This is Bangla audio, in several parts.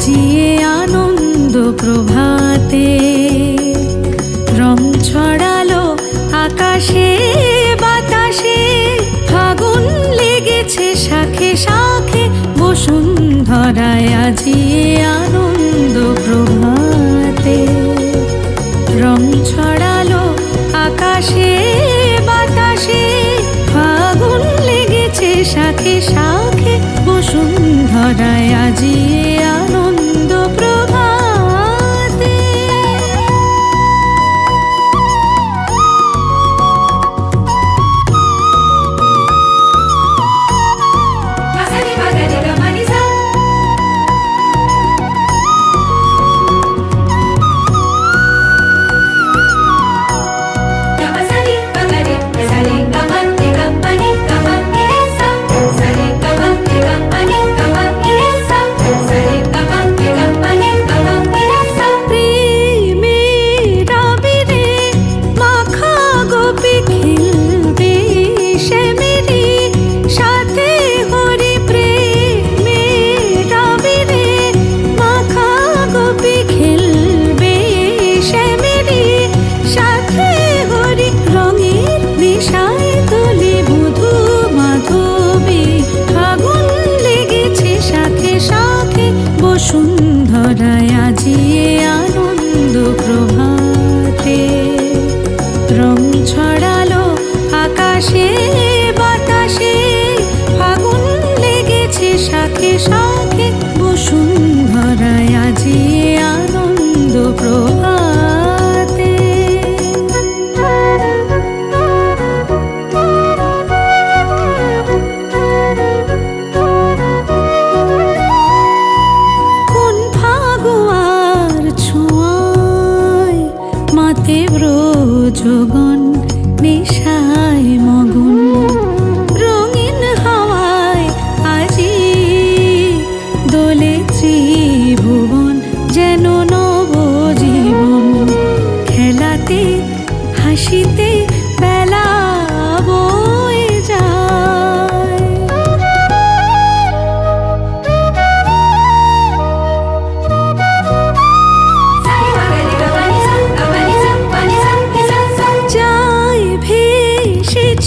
আজিয়ে আনন্দ প্রভাতে। রং ছড়ালো আকাশে বাতাসে, ফাগুন লেগেছে শাখে শাখে, বসুন্ধরায় আজিয়ে আনন্দ প্রভাতে। রং ছড়ালো আকাশে বাতাসে, ফাগুন লেগেছে শাখে শাখে, বসুন্ধরায় আজিয়ে আনন্দ প্রভাতে। বসুন্ধরায় আজিয়ে আনন্দ প্রভাতে। রং ছড়ালো আকাশে বাতাসে, ফাগুন লেগেছে শাখে শাখে, বসুন্ধরায় আজিয়ে আনন্দ প্রভাতে। ব্রজগণ নেশায় মগন, রঙিন হাওয়ায় আজি দোলে ত্রিভুবন, যেন নবজীবন। খেলাতে হাসিতে বেলা বয়ে যায়,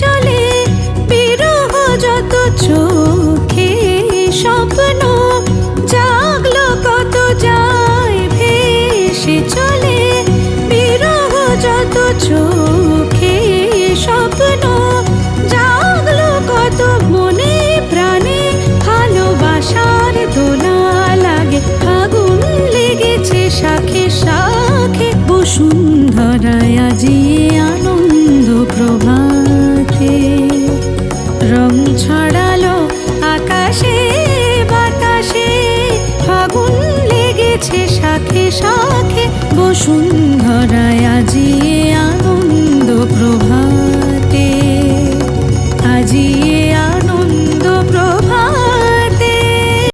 চলে বিরহ যত চোখে স্বপ্ন, জাগলো কত যায় ভেসে চলে, বিরহ যত চোখে স্বপ্ন, জাগলো কত মনে প্রাণে, ভালোবাসার দোলা লাগে, ফাগুন লেগেছে শাখে শাখে, বসুন্ধরায় আজিয়ে আনন্দ প্রভাতে। রং ছড়ালো আকাশে বাতাসে, ফাগুন লেগেছে শাখে শাখে,